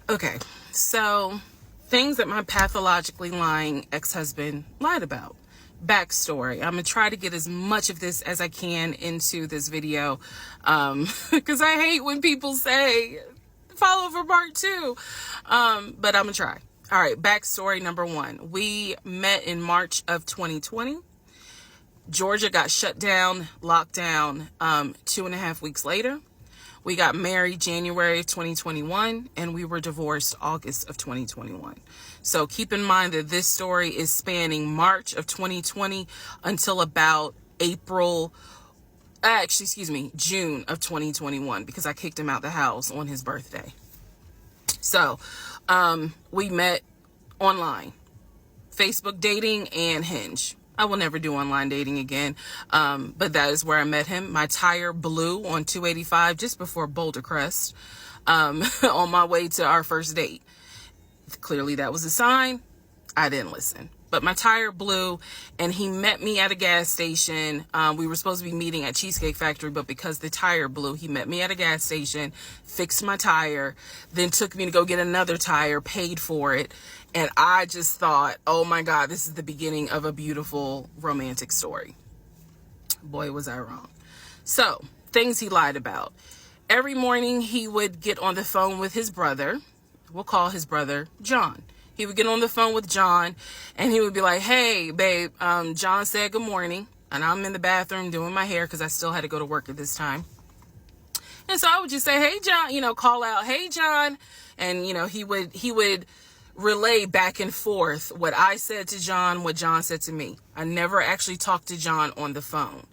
Okay, so things that my pathologically lying ex-husband lied about. Backstory. I'm going to try to get as much of this as I can into this video, because I hate when people say, follow for part 2, but I'm going to try. All right, backstory number 1. We met in March of 2020. Georgia got shut down, locked down 2.5 weeks later. We got married January of 2021, and we were divorced August of 2021. So keep in mind that this story is spanning March of 2020 until about June of 2021, because I kicked him out the house on his birthday. So we met online, Facebook dating and Hinge. I will never do online dating again, but that is where I met him. My tire blew on 285 just before Boulder Crest on my way to our first date. Clearly that was a sign. I didn't listen. But my tire blew, and he met me at a gas station. We were supposed to be meeting at Cheesecake Factory, but because the tire blew, he met me at a gas station, fixed my tire, then took me to go get another tire, paid for it. And I just thought, oh my God, this is the beginning of a beautiful romantic story. Boy, was I wrong. So, things he lied about. Every morning he would get on the phone with his brother. We'll call his brother John. He would get on the phone with John, and he would be like, hey, babe, John said good morning. And I'm in the bathroom doing my hair because I still had to go to work at this time. And so I would just say, hey, John, call out, hey, John. And, he would relay back and forth what I said to John, what John said to me. I never actually talked to John on the phone.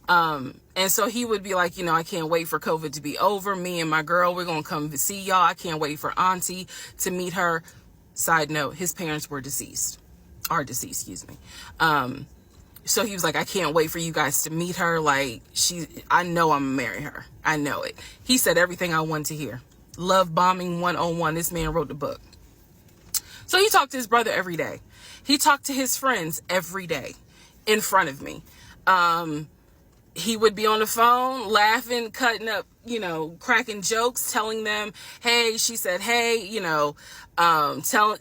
And so he would be like, I can't wait for COVID to be over. Me and my girl, we're going to come see y'all. I can't wait for Auntie to meet her. Side note, his parents are deceased, excuse me. So he was like, I can't wait for you guys to meet her. Like, I know I'm gonna marry her. I know it. He said everything I wanted to hear. Love bombing 101. This man wrote the book. So he talked to his brother every day. He talked to his friends every day in front of me. He would be on the phone laughing, cutting up, cracking jokes, telling them, hey, she said, hey,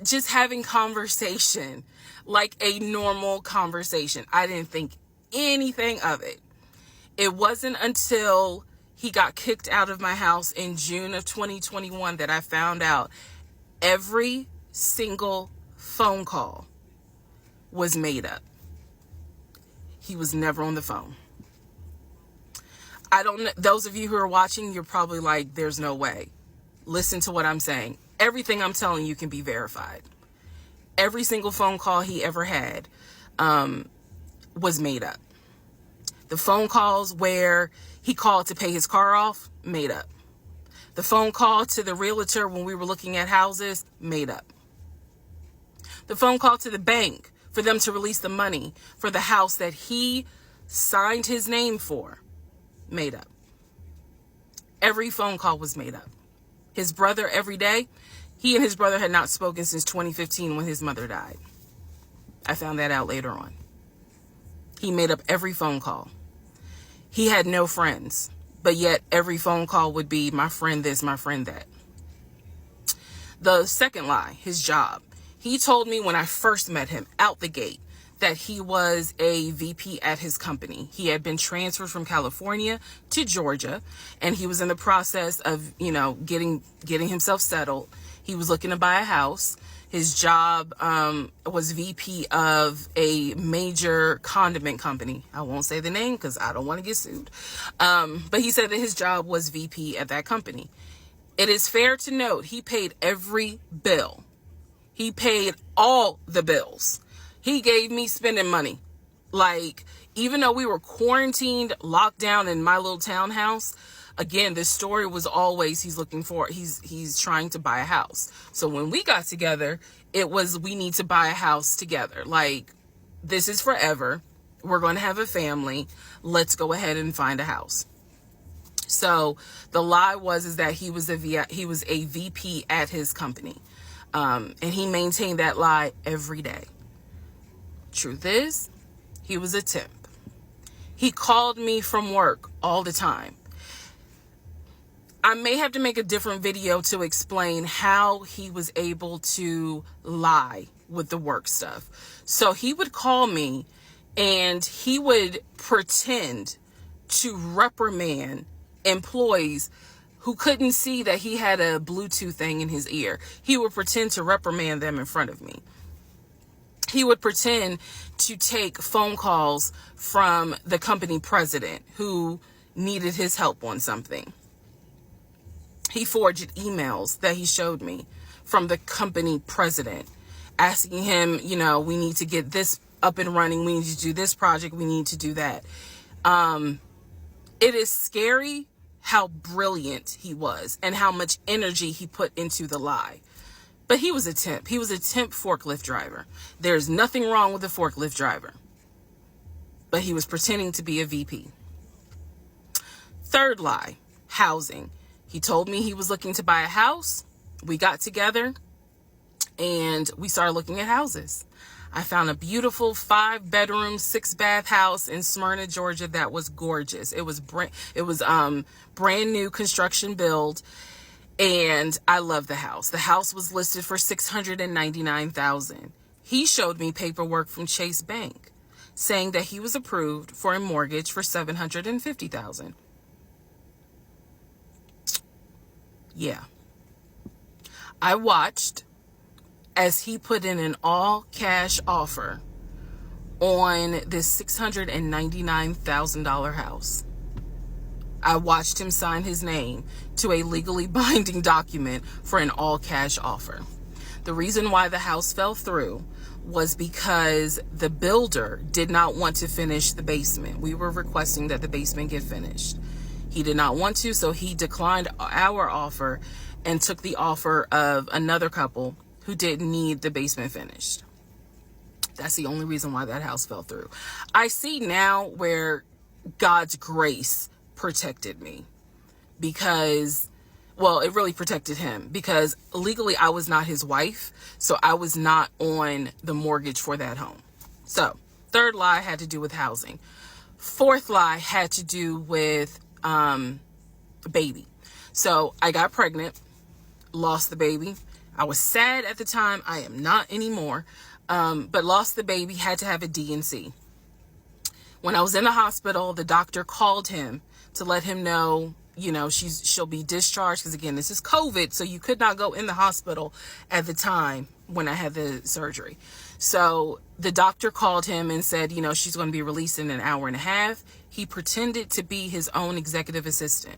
just having conversation, like a normal conversation. I didn't think anything of it. It wasn't until he got kicked out of my house in June of 2021 that I found out every single phone call was made up. He was never on the phone. I don't know. Those of you who are watching, you're probably like, there's no way. Listen to what I'm saying. Everything I'm telling you can be verified. Every single phone call he ever had was made up. The phone calls where he called to pay his car off, made up. The phone call to the realtor when we were looking at houses, made up. The phone call to the bank for them to release the money for the house that he signed his name for, made up. Every phone call was made up. His brother, every day, he and his brother had not spoken since 2015 when his mother died. I found that out later on. He made up every phone call. He had no friends, but yet every phone call would be my friend this, my friend that. The second lie, his job. He told me when I first met him out the gate that he was a VP at his company. He had been transferred from California to Georgia, and he was in the process of, getting himself settled. He was looking to buy a house. His job was VP of a major condiment company. I won't say the name because I don't want to get sued. But he said that his job was VP at that company. It is fair to note he paid every bill. He paid all the bills. He gave me spending money. Like, even though we were quarantined, locked down in my little townhouse, again, this story was always he's trying to buy a house. So when we got together, it was we need to buy a house together. Like, this is forever. We're going to have a family. Let's go ahead and find a house. So the lie is that he was a VP at his company. And he maintained that lie every day. Truth is, he was a temp. He called me from work all the time. I may have to make a different video to explain how he was able to lie with the work stuff. So he would call me and he would pretend to reprimand employees who couldn't see that he had a Bluetooth thing in his ear. He would pretend to reprimand them in front of me. He would pretend to take phone calls from the company president who needed his help on something. He forged emails that he showed me from the company president asking him, you know, we need to get this up and running. We need to do this project. We need to do that. It is scary how brilliant he was and how much energy he put into the lie. But he was a temp. He was a temp forklift driver. There's nothing wrong with a forklift driver. But he was pretending to be a VP. Third lie, housing. He told me he was looking to buy a house. We got together and we started looking at houses. I found a beautiful 5-bedroom, 6-bath house in Smyrna, Georgia that was gorgeous. It was brand new construction build, and I love the house. The house was listed for $699,000. He showed me paperwork from Chase Bank saying that he was approved for a mortgage for $750,000. Yeah. I watched as he put in an all-cash offer on this $699,000 house. I watched him sign his name to a legally binding document for an all-cash offer. The reason why the house fell through was because the builder did not want to finish the basement. We were requesting that the basement get finished. He did not want to, so he declined our offer and took the offer of another couple who didn't need the basement finished. That's the only reason why that house fell through. I see now where God's grace protected me because, well, it really protected him because legally I was not his wife, so I was not on the mortgage for that home. So, third lie had to do with housing. Fourth lie had to do with baby. So I got pregnant, lost the baby. I was sad at the time. I am not anymore. But lost the baby, had to have a D&C. When I was in the hospital, the doctor called him to let him know, you know, she'll be discharged. Because again, this is COVID. So you could not go in the hospital at the time when I had the surgery. So the doctor called him and said, you know, she's going to be released in an hour and a half. He pretended to be his own executive assistant.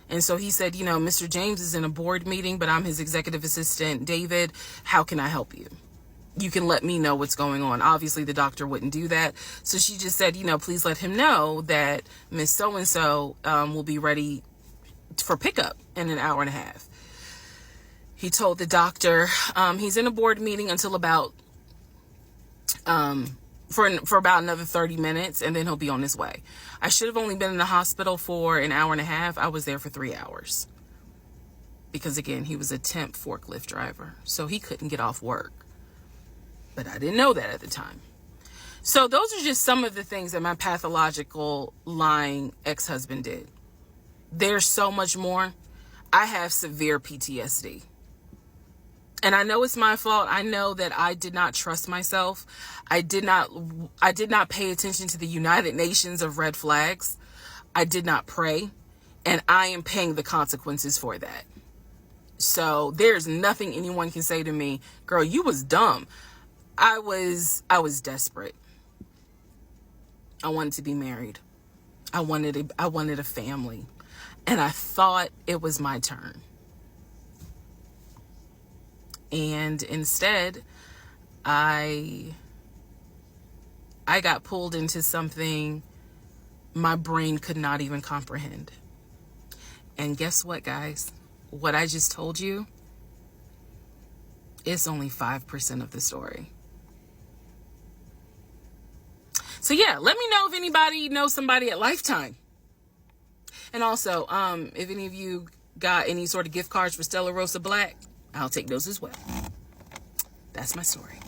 And so he said, you know, Mr. James is in a board meeting, but I'm his executive assistant. David, how can I help you? You can let me know what's going on. Obviously, the doctor wouldn't do that. So she just said, you know, please let him know that Miss So-and-so will be ready for pickup in an hour and a half. He told the doctor he's in a board meeting until about for about another 30 minutes, and then he'll be on his way. I should have only been in the hospital for an hour and a half. I was there for 3 hours. Because again, he was a temp forklift driver, so he couldn't get off work. But I didn't know that at the time. So those are just some of the things that my pathological lying ex-husband did. There's so much more. I have severe PTSD. And I know it's my fault. I know that I did not trust myself. I did not pay attention to the United Nations of red flags. I did not pray. And I am paying the consequences for that. So there's nothing anyone can say to me, girl, you was dumb. I was desperate. I wanted to be married. I wanted a family. And I thought it was my turn. And instead, I got pulled into something my brain could not even comprehend. And guess what, guys? What I just told you, it's only 5% of the story. So yeah, let me know if anybody knows somebody at Lifetime. And also, if any of you got any sort of gift cards for Stella Rosa Black, I'll take those as well. That's my story.